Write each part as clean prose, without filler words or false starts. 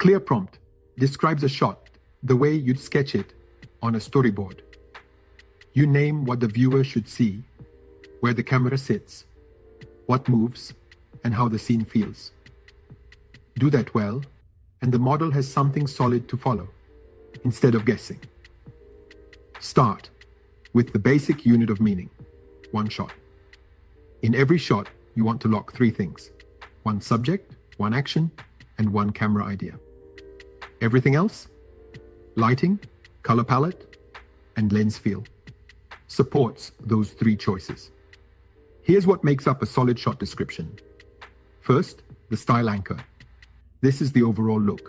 clear prompt describes a shot the way you'd sketch it on a storyboard. You name what the viewer should see, where the camera sits, what moves, and how the scene feels. Do that well, and the model has something solid to follow, instead of guessing. Start with the basic unit of meaning, one shot. In every shot, you want to lock three things: one subject, one action, and one camera idea. Everything else, lighting, color palette, and lens feel, supports those three choices. Here's what makes up a solid shot description. First, the style anchor. This is the overall look.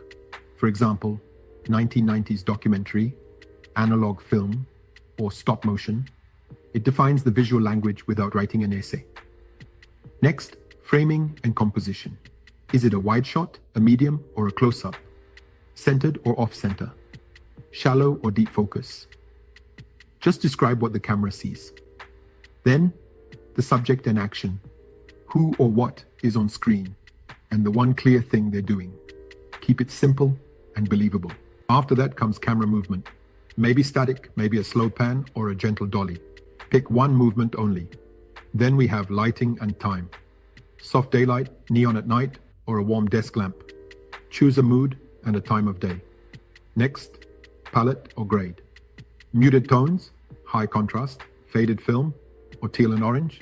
For example, 1990s documentary, analog film, or stop motion. It defines the visual language without writing an essay. Next, framing and composition. Is it a wide shot, a medium, or a close-up? Centered or off-center? Shallow or deep focus? Just describe what the camera sees. Then, the subject and action. Who or what is on screen, and the one clear thing they're doing. Keep it simple and believable. After that comes camera movement. Maybe static, maybe a slow pan, or a gentle dolly. Pick one movement only. Then we have lighting and time. Soft daylight, neon at night, or a warm desk lamp. Choose a mood and a time of day. Next, palette or grade. Muted tones, high contrast, faded film, or teal and orange.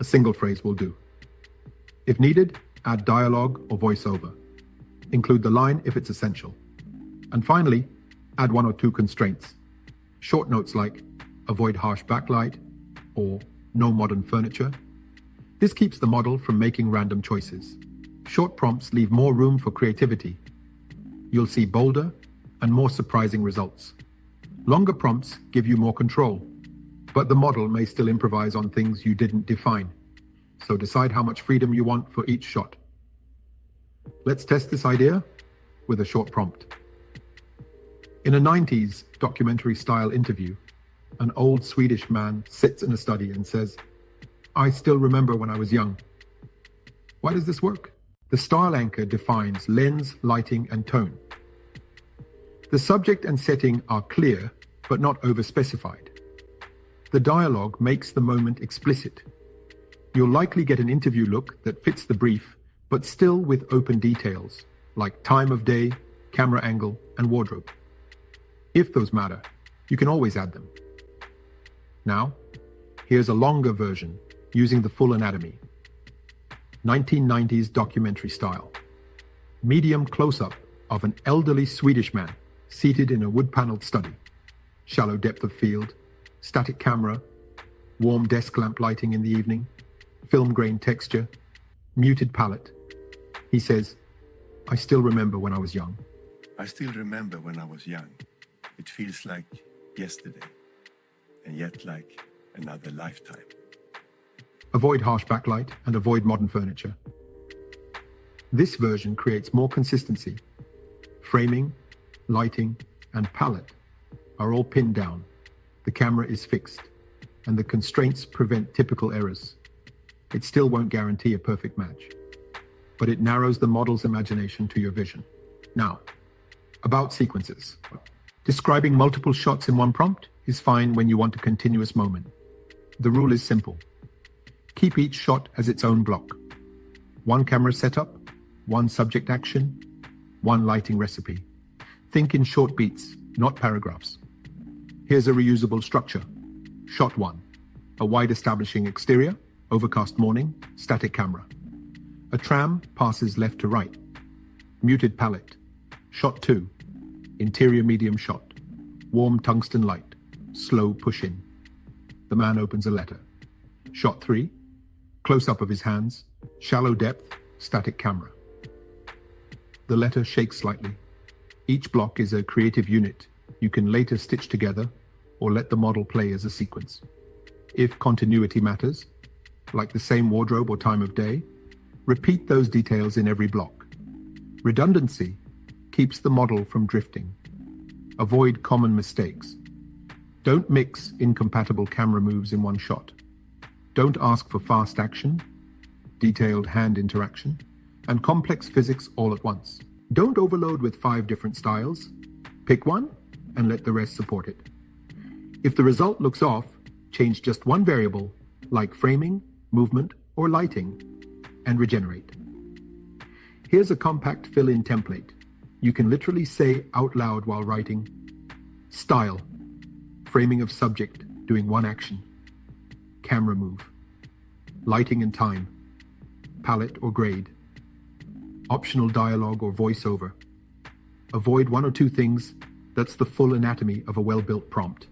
A single phrase will do. If needed, add dialogue or voiceover. Include the line if it's essential. And finally, add one or two constraints. Short notes like avoid harsh backlight or no modern furniture. This keeps the model from making random choices. Short prompts leave more room for creativity. You'll see bolder and more surprising results. Longer prompts give you more control, but the model may still improvise on things you didn't define. So decide how much freedom you want for each shot. Let's test this idea with a short prompt. In a 90s documentary-style interview, an old Swedish man sits in a study and says, "I still remember when I was young." Why does this work? The style anchor defines lens, lighting, and tone. The subject and setting are clear, but not overspecified. The dialogue makes the moment explicit. You'll likely get an interview look that fits the brief, but still with open details, like time of day, camera angle, and wardrobe. If those matter, you can always add them. Now, here's a longer version using the full anatomy. 1990s documentary style. Medium close-up of an elderly Swedish man seated in a wood-paneled study. Shallow depth of field, static camera, warm desk lamp lighting in the evening, film grain texture, muted palette. He says, "I still remember when I was young." I still remember when I was young. It feels like yesterday, and yet like another lifetime. Avoid harsh backlight and avoid modern furniture. This version creates more consistency. Framing, lighting, and palette are all pinned down. The camera is fixed, and the constraints prevent typical errors. It still won't guarantee a perfect match, but it narrows the model's imagination to your vision. Now, about sequences. Describing multiple shots in one prompt is fine when you want a continuous moment. The rule is simple. Keep each shot as its own block. One camera setup, one subject action, one lighting recipe. Think in short beats, not paragraphs. Here's a reusable structure. Shot 1, a wide establishing exterior, overcast morning, static camera. A tram passes left to right. Muted palette. Shot 2, interior medium shot. Warm tungsten light, slow push in. The man opens a letter. Shot 3, close-up of his hands, shallow depth, static camera. The letter shakes slightly. Each block is a creative unit you can later stitch together or let the model play as a sequence. If continuity matters, like the same wardrobe or time of day, repeat those details in every block. Redundancy keeps the model from drifting. Avoid common mistakes. Don't mix incompatible camera moves in one shot. Don't ask for fast action, detailed hand interaction, and complex physics all at once. Don't overload with 5 different styles. Pick one and let the rest support it. If the result looks off, change just one variable, like framing, movement, or lighting, and regenerate. Here's a compact fill-in template. You can literally say out loud while writing, style, framing of subject doing one action, camera move, lighting and time, palette or grade, optional dialogue or voiceover. Avoid 1 or 2 things. That's the full anatomy of a well-built prompt.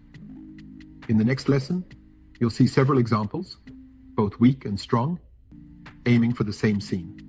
In the next lesson, you'll see several examples, both weak and strong, aiming for the same scene.